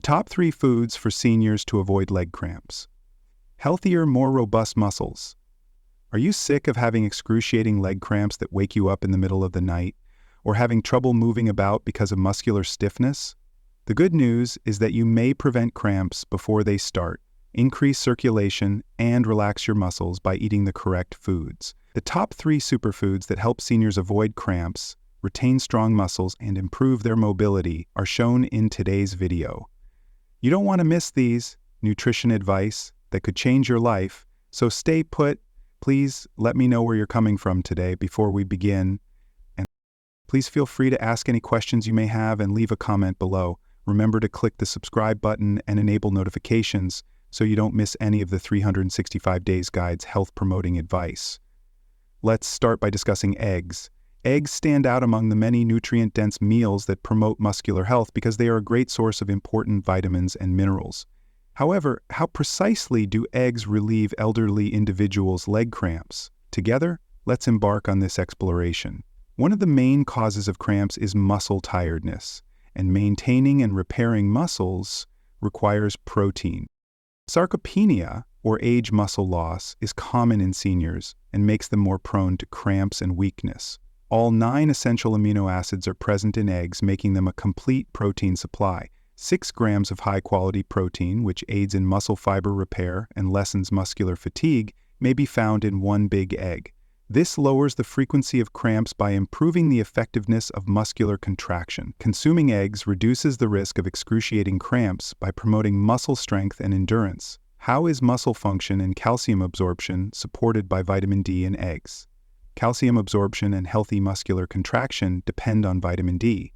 top 3 foods for seniors to avoid leg cramps. Healthier, more robust muscles. Are you sick of having excruciating leg cramps that wake you up in the middle of the night, or having trouble moving about because of muscular stiffness? The good news is that you may prevent cramps before they start, increase circulation, and relax your muscles by eating the correct foods. The top 3 superfoods that help seniors avoid cramps, retain strong muscles, and improve their mobility are shown in today's video. You don't want to miss these nutrition advice that could change your life, so stay put. Please let me know where you're coming from today before we begin. And please feel free to ask any questions you may have and leave a comment below. Remember to click the subscribe button and enable notifications so you don't miss any of the 365 Days Guide's health-promoting advice. Let's start by discussing eggs. Eggs stand out among the many nutrient-dense meals that promote muscular health because they are a great source of important vitamins and minerals. However, how precisely do eggs relieve elderly individuals' leg cramps? Together, let's embark on this exploration. One of the main causes of cramps is muscle tiredness, and maintaining and repairing muscles requires protein. Sarcopenia, or age muscle loss, is common in seniors and makes them more prone to cramps and weakness. All 9 essential amino acids are present in eggs, making them a complete protein supply. 6 grams of high-quality protein, which aids in muscle fiber repair and lessens muscular fatigue, may be found in one big egg. This lowers the frequency of cramps by improving the effectiveness of muscular contraction. Consuming eggs reduces the risk of excruciating cramps by promoting muscle strength and endurance. How is muscle function and calcium absorption supported by vitamin D in eggs? Calcium absorption and healthy muscular contraction depend on vitamin D.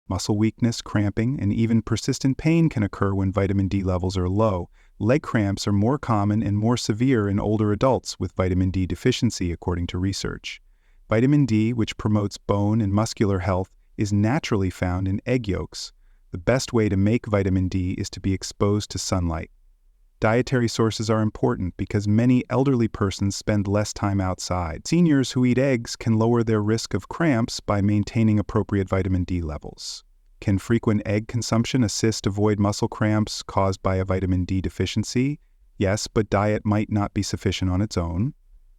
Muscle weakness, cramping, and even persistent pain can occur when vitamin D levels are low. Leg cramps are more common and more severe in older adults with vitamin D deficiency, according to research. Vitamin D, which promotes bone and muscular health, is naturally found in egg yolks. The best way to make vitamin D is to be exposed to sunlight. Dietary sources are important because many elderly persons spend less time outside. Seniors who eat eggs can lower their risk of cramps by maintaining appropriate vitamin D levels. Can frequent egg consumption assist avoid muscle cramps caused by a vitamin D deficiency? Yes, but diet might not be sufficient on its own.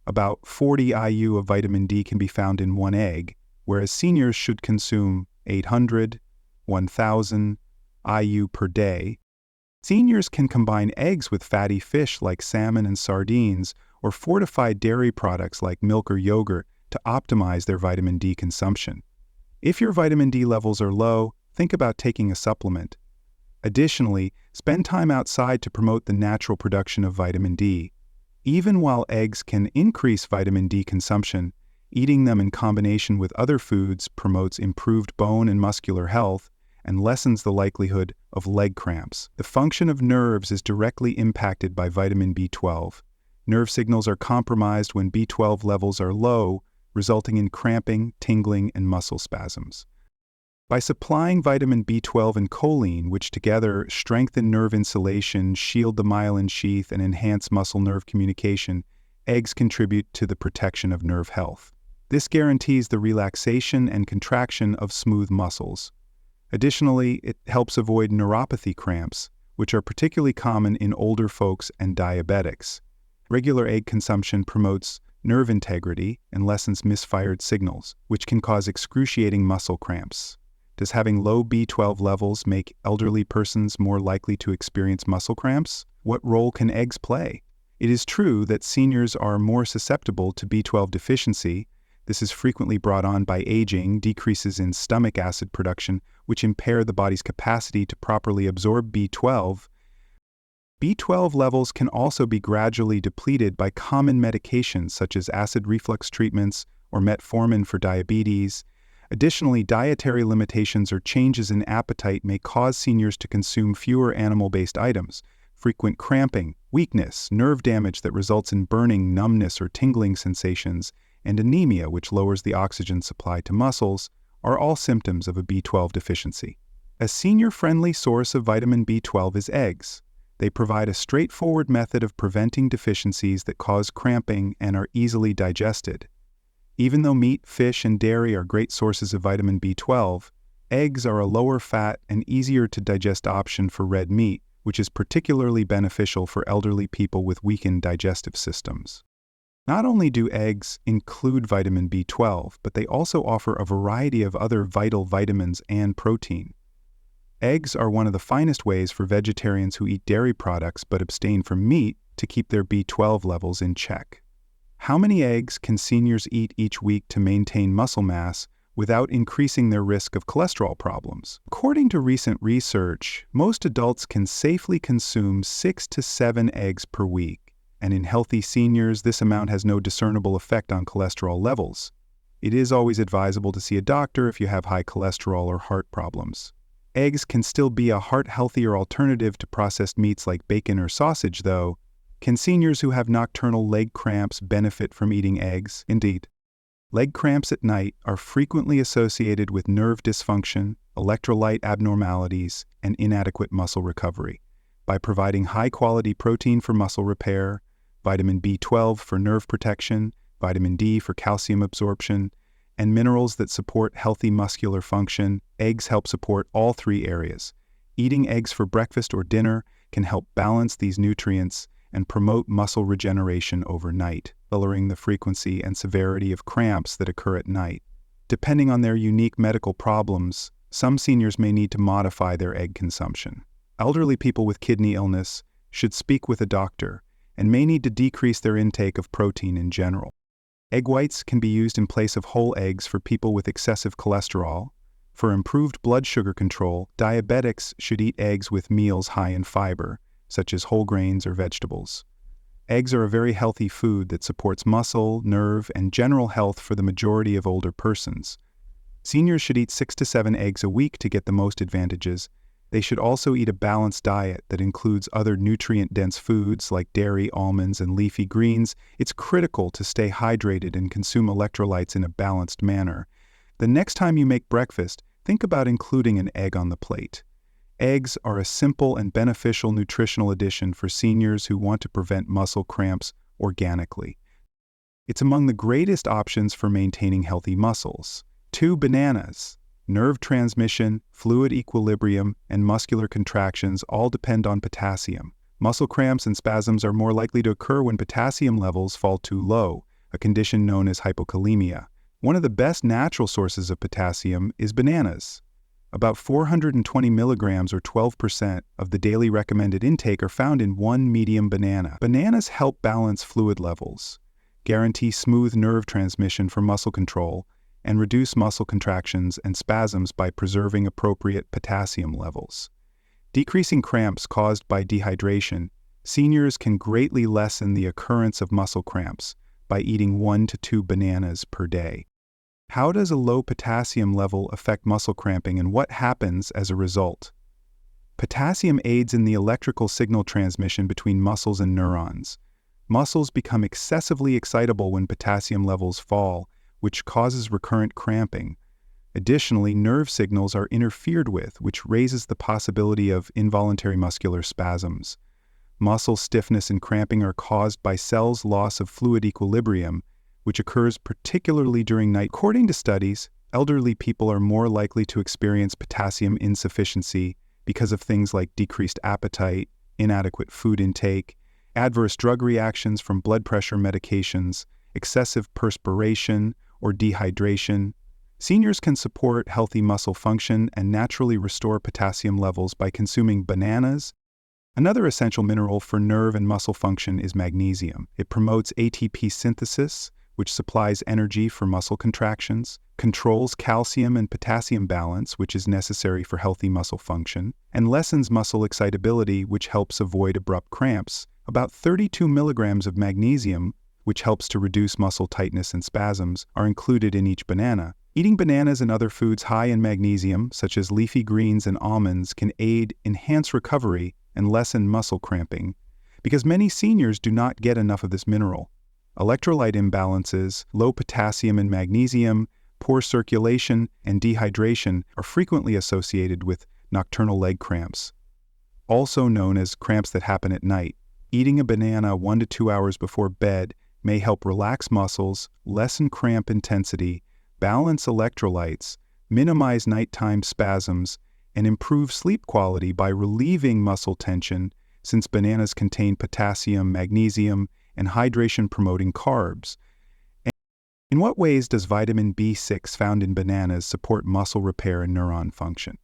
About 40 IU of vitamin D can be found in one egg, whereas seniors should consume 800, 1000 IU per day. Seniors can combine eggs with fatty fish like salmon and sardines, or fortified dairy products like milk or yogurt to optimize their vitamin D consumption. If your vitamin D levels are low, think about taking a supplement. Additionally, spend time outside to promote the natural production of vitamin D. Even while eggs can increase vitamin D consumption, eating them in combination with other foods promotes improved bone and muscular health and lessens the likelihood of leg cramps. The function of nerves is directly impacted by vitamin B12. Nerve signals are compromised when B12 levels are low, resulting in cramping, tingling, and muscle spasms. By supplying vitamin B12 and choline, which together strengthen nerve insulation, shield the myelin sheath, and enhance muscle-nerve communication, eggs contribute to the protection of nerve health. This guarantees the relaxation and contraction of smooth muscles. Additionally, it helps avoid neuropathy cramps, which are particularly common in older folks and diabetics. Regular egg consumption promotes nerve integrity and lessens misfired signals, which can cause excruciating muscle cramps. Does having low B12 levels make elderly persons more likely to experience muscle cramps? What role can eggs play? It is true that seniors are more susceptible to B12 deficiency. This is frequently brought on by aging, decreases in stomach acid production, which impair the body's capacity to properly absorb B12. B12 levels can also be gradually depleted by common medications such as acid reflux treatments or metformin for diabetes. Additionally, dietary limitations or changes in appetite may cause seniors to consume fewer animal-based items. Frequent cramping, weakness, nerve damage that results in burning, numbness, or tingling sensations, and anemia, which lowers the oxygen supply to muscles, are all symptoms of a B12 deficiency. A senior-friendly source of vitamin B12 is eggs. They provide a straightforward method of preventing deficiencies that cause cramping and are easily digested. Even though meat, fish, and dairy are great sources of vitamin B12, Eggs are a lower fat and easier to digest option for red meat, which is particularly beneficial for elderly people with weakened digestive systems. Not only do eggs include vitamin B12, but they also offer a variety of other vital vitamins and protein. Eggs are one of the finest ways for vegetarians who eat dairy products but abstain from meat to keep their B12 levels in check. How many eggs can seniors eat each week to maintain muscle mass without increasing their risk of cholesterol problems? According to recent research, most adults can safely consume 6 to 7 eggs per week, and in healthy seniors, this amount has no discernible effect on cholesterol levels. It is always advisable to see a doctor if you have high cholesterol or heart problems. Eggs can still be a heart-healthier alternative to processed meats like bacon or sausage, though. Can seniors who have nocturnal leg cramps benefit from eating eggs? Indeed. Leg cramps at night are frequently associated with nerve dysfunction, electrolyte abnormalities, and inadequate muscle recovery. By providing high-quality protein for muscle repair, vitamin B12 for nerve protection, vitamin D for calcium absorption, and minerals that support healthy muscular function, eggs help support all three areas. Eating eggs for breakfast or dinner can help balance these nutrients and promote muscle regeneration overnight, lowering the frequency and severity of cramps that occur at night. Depending on their unique medical problems, some seniors may need to modify their egg consumption. Elderly people with kidney illness should speak with a doctor and may need to decrease their intake of protein in general. Egg whites can be used in place of whole eggs for people with excessive cholesterol. For improved blood sugar control, diabetics should eat eggs with meals high in fiber, such as whole grains or vegetables. Eggs are a very healthy food that supports muscle, nerve, and general health for the majority of older persons. Seniors should eat 6 to 7 eggs a week to get the most advantages. They should also eat a balanced diet that includes other nutrient-dense foods like dairy, almonds, and leafy greens. It's critical to stay hydrated and consume electrolytes in a balanced manner. The next time you make breakfast, think about including an egg on the plate. Eggs are a simple and beneficial nutritional addition for seniors who want to prevent muscle cramps organically. It's among the greatest options for maintaining healthy muscles. 2 bananas. Nerve transmission, fluid equilibrium, and muscular contractions all depend on potassium. Muscle cramps and spasms are more likely to occur when potassium levels fall too low, a condition known as hypokalemia. One of the best natural sources of potassium is bananas. About 420 milligrams or 12% of the daily recommended intake are found in one medium banana. Bananas help balance fluid levels, guarantee smooth nerve transmission for muscle control, and reduce muscle contractions and spasms by preserving appropriate potassium levels. Decreasing cramps caused by dehydration, seniors can greatly lessen the occurrence of muscle cramps by eating 1 to 2 bananas per day. How does a low potassium level affect muscle cramping and what happens as a result? Potassium aids in the electrical signal transmission between muscles and neurons. Muscles become excessively excitable when potassium levels fall, which causes recurrent cramping. Additionally, nerve signals are interfered with, which raises the possibility of involuntary muscular spasms. Muscle stiffness and cramping are caused by cells' loss of fluid equilibrium, which occurs particularly during night. According to studies, elderly people are more likely to experience potassium insufficiency because of things like decreased appetite, inadequate food intake, adverse drug reactions from blood pressure medications, excessive perspiration, or dehydration. Seniors can support healthy muscle function and naturally restore potassium levels by consuming bananas. Another essential mineral for nerve and muscle function is magnesium. It promotes ATP synthesis, which supplies energy for muscle contractions, controls calcium and potassium balance, which is necessary for healthy muscle function, and lessens muscle excitability, which helps avoid abrupt cramps. About 32 milligrams of magnesium, which helps to reduce muscle tightness and spasms, are included in each banana. Eating bananas and other foods high in magnesium, such as leafy greens and almonds, can enhance recovery and lessen muscle cramping, because many seniors do not get enough of this mineral. Electrolyte imbalances, low potassium and magnesium, poor circulation, and dehydration are frequently associated with nocturnal leg cramps, also known as cramps that happen at night. Eating a banana 1 to 2 hours before bed may help relax muscles, lessen cramp intensity, balance electrolytes, minimize nighttime spasms, and improve sleep quality by relieving muscle tension, since bananas contain potassium, magnesium, and hydration-promoting carbs. And in what ways does vitamin B6 found in bananas support muscle repair and neuron function?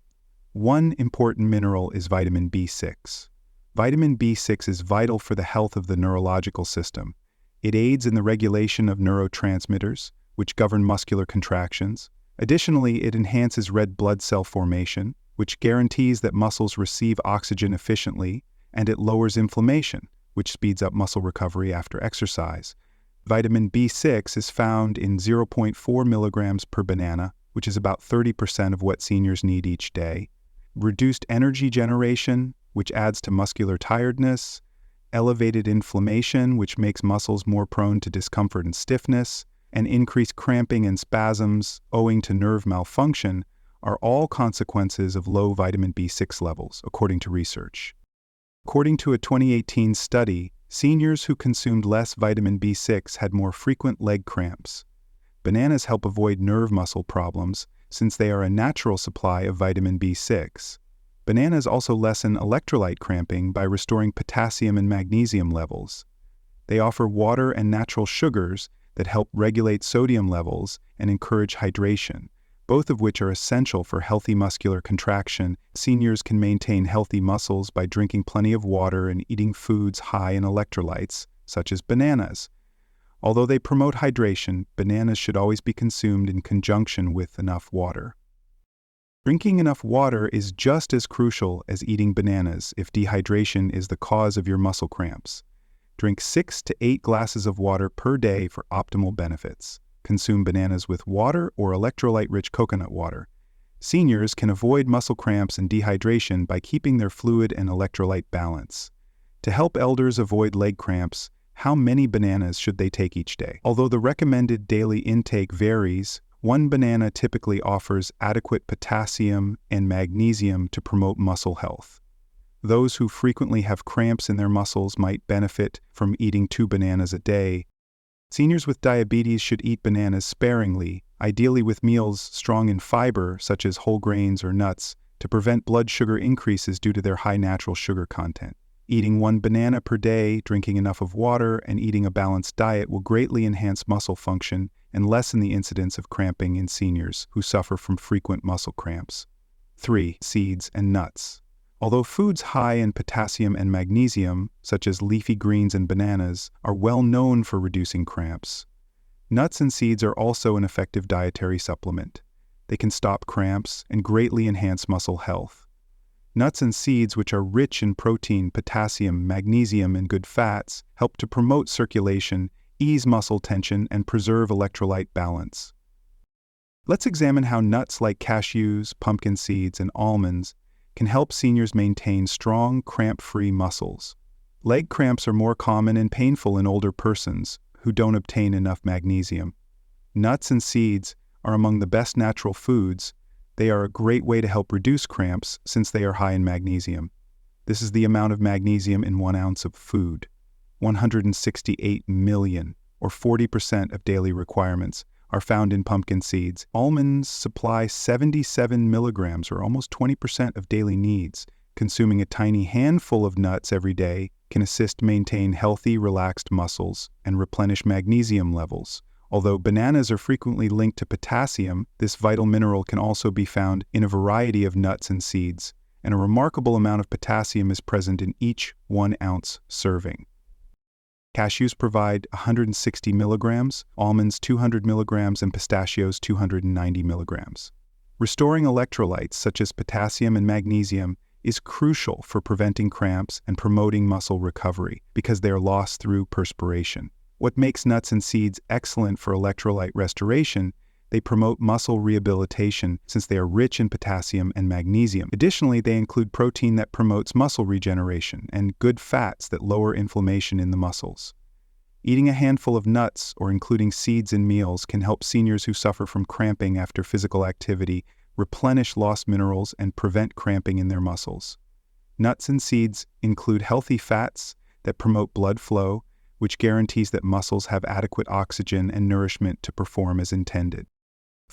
One important mineral is vitamin B6. Vitamin B6 is vital for the health of the neurological system. It aids in the regulation of neurotransmitters, which govern muscular contractions. Additionally, it enhances red blood cell formation, which guarantees that muscles receive oxygen efficiently, and it lowers inflammation, which speeds up muscle recovery after exercise. Vitamin B6 is found in 0.4 milligrams per banana, which is about 30% of what seniors need each day. Reduced energy generation, which adds to muscular tiredness, elevated inflammation, which makes muscles more prone to discomfort and stiffness, and increased cramping and spasms owing to nerve malfunction are all consequences of low vitamin B6 levels, according to research. According to a 2018 study, seniors who consumed less vitamin B6 had more frequent leg cramps. Bananas help avoid nerve muscle problems since they are a natural supply of vitamin B6. Bananas also lessen electrolyte cramping by restoring potassium and magnesium levels. They offer water and natural sugars that help regulate sodium levels and encourage hydration, both of which are essential for healthy muscular contraction. Seniors can maintain healthy muscles by drinking plenty of water and eating foods high in electrolytes, such as bananas. Although they promote hydration, bananas should always be consumed in conjunction with enough water. Drinking enough water is just as crucial as eating bananas if dehydration is the cause of your muscle cramps. Drink 6 to 8 glasses of water per day for optimal benefits. Consume bananas with water or electrolyte-rich coconut water. Seniors can avoid muscle cramps and dehydration by keeping their fluid and electrolyte balance. To help elders avoid leg cramps, how many bananas should they take each day? Although the recommended daily intake varies, one banana typically offers adequate potassium and magnesium to promote muscle health. Those who frequently have cramps in their muscles might benefit from eating 2 bananas a day. Seniors with diabetes should eat bananas sparingly, ideally with meals strong in fiber, such as whole grains or nuts, to prevent blood sugar increases due to their high natural sugar content. Eating 1 banana per day, drinking enough of water, and eating a balanced diet will greatly enhance muscle function and lessen the incidence of cramping in seniors who suffer from frequent muscle cramps. 3. Seeds and nuts. Although foods high in potassium and magnesium, such as leafy greens and bananas, are well known for reducing cramps, nuts and seeds are also an effective dietary supplement. They can stop cramps and greatly enhance muscle health. Nuts and seeds, which are rich in protein, potassium, magnesium, and good fats, help to promote circulation, ease muscle tension, and preserve electrolyte balance. Let's examine how nuts like cashews, pumpkin seeds, and almonds can help seniors maintain strong, cramp-free muscles. Leg cramps are more common and painful in older persons who don't obtain enough magnesium. Nuts and seeds are among the best natural foods. They are a great way to help reduce cramps since they are high in magnesium. This is the amount of magnesium in 1 ounce of food. 168 million, or 40% of daily requirements, are found in pumpkin seeds. Almonds supply 77 milligrams, or almost 20% of daily needs. Consuming a tiny handful of nuts every day can assist maintain healthy, relaxed muscles and replenish magnesium levels. Although bananas are frequently linked to potassium, this vital mineral can also be found in a variety of nuts and seeds, and a remarkable amount of potassium is present in each 1 ounce serving. Cashews provide 160 milligrams, almonds 200 milligrams, and pistachios 290 milligrams. Restoring electrolytes such as potassium and magnesium is crucial for preventing cramps and promoting muscle recovery because they are lost through perspiration. What makes nuts and seeds excellent for electrolyte restoration, they promote muscle rehabilitation since they are rich in potassium and magnesium. Additionally, they include protein that promotes muscle regeneration and good fats that lower inflammation in the muscles. Eating a handful of nuts or including seeds in meals can help seniors who suffer from cramping after physical activity replenish lost minerals and prevent cramping in their muscles. Nuts and seeds include healthy fats that promote blood flow, which guarantees that muscles have adequate oxygen and nourishment to perform as intended.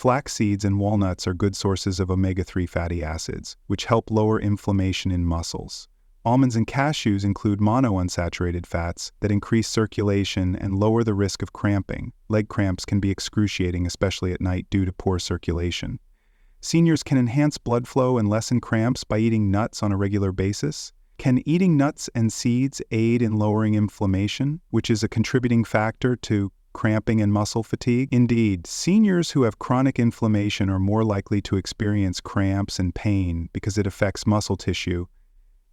Flax seeds and walnuts are good sources of omega-3 fatty acids, which help lower inflammation in muscles. Almonds and cashews include monounsaturated fats that increase circulation and lower the risk of cramping. Leg cramps can be excruciating, especially at night due to poor circulation. Seniors can enhance blood flow and lessen cramps by eating nuts on a regular basis. Can eating nuts and seeds aid in lowering inflammation, which is a contributing factor to cramping and muscle fatigue? Indeed, seniors who have chronic inflammation are more likely to experience cramps and pain because it affects muscle tissue.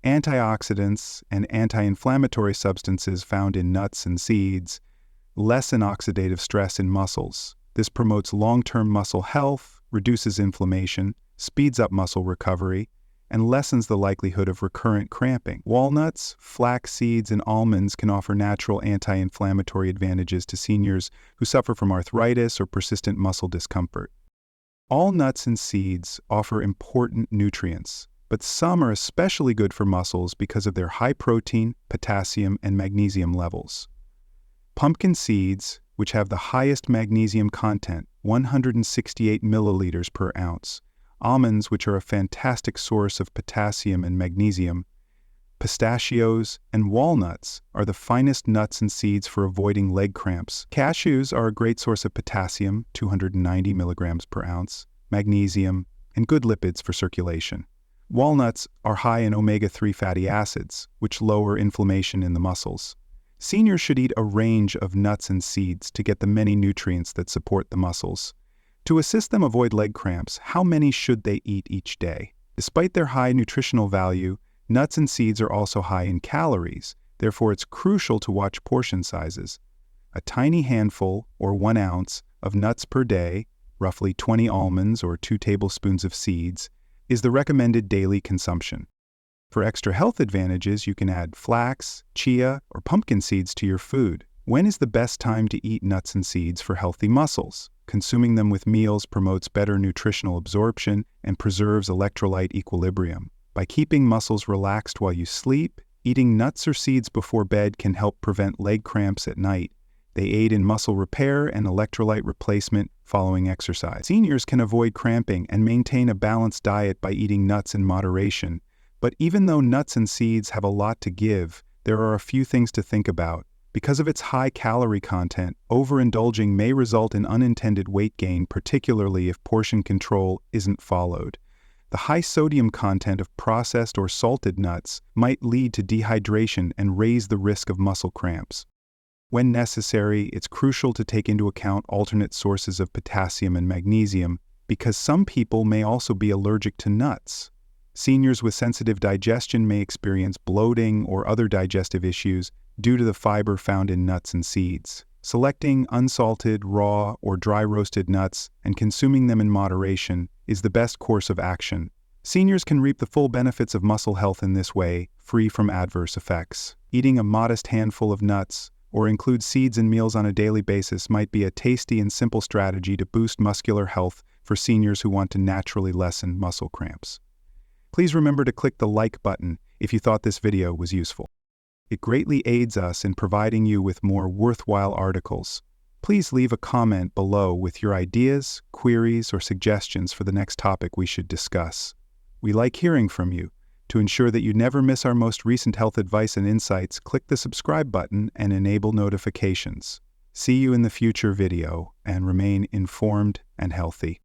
Antioxidants and anti-inflammatory substances found in nuts and seeds lessen oxidative stress in muscles. This promotes long-term muscle health, reduces inflammation, speeds up muscle recovery, and lessens the likelihood of recurrent cramping. Walnuts, flax seeds, and almonds can offer natural anti-inflammatory advantages to seniors who suffer from arthritis or persistent muscle discomfort. All nuts and seeds offer important nutrients, but some are especially good for muscles because of their high protein, potassium, and magnesium levels. Pumpkin seeds, which have the highest magnesium content, 168 milliliters per ounce. Almonds, which are a fantastic source of potassium and magnesium. Pistachios and walnuts are the finest nuts and seeds for avoiding leg cramps. Cashews are a great source of potassium, 290 milligrams per ounce, magnesium, and good lipids for circulation. Walnuts are high in omega-3 fatty acids, which lower inflammation in the muscles. Seniors should eat a range of nuts and seeds to get the many nutrients that support the muscles. To assist them avoid leg cramps, how many should they eat each day? Despite their high nutritional value, nuts and seeds are also high in calories, therefore it's crucial to watch portion sizes. A tiny handful, or 1 ounce, of nuts per day, roughly 20 almonds or 2 tablespoons of seeds, is the recommended daily consumption. For extra health advantages, you can add flax, chia, or pumpkin seeds to your food. When is the best time to eat nuts and seeds for healthy muscles? Consuming them with meals promotes better nutritional absorption and preserves electrolyte equilibrium. By keeping muscles relaxed while you sleep, eating nuts or seeds before bed can help prevent leg cramps at night. They aid in muscle repair and electrolyte replacement following exercise. Seniors can avoid cramping and maintain a balanced diet by eating nuts in moderation. But even though nuts and seeds have a lot to give, there are a few things to think about. Because of its high calorie content, overindulging may result in unintended weight gain, particularly if portion control isn't followed. The high sodium content of processed or salted nuts might lead to dehydration and raise the risk of muscle cramps. When necessary, it's crucial to take into account alternate sources of potassium and magnesium, because some people may also be allergic to nuts. Seniors with sensitive digestion may experience bloating or other digestive issues due to the fiber found in nuts and seeds. Selecting unsalted, raw, or dry roasted nuts and consuming them in moderation is the best course of action. Seniors can reap the full benefits of muscle health in this way, free from adverse effects. Eating a modest handful of nuts or include seeds in meals on a daily basis might be a tasty and simple strategy to boost muscular health for seniors who want to naturally lessen muscle cramps. Please remember to click the like button if you thought this video was useful. It greatly aids us in providing you with more worthwhile articles. Please leave a comment below with your ideas, queries, or suggestions for the next topic we should discuss. We like hearing from you. To ensure that you never miss our most recent health advice and insights, click the subscribe button and enable notifications. See you in the future video, and remain informed and healthy.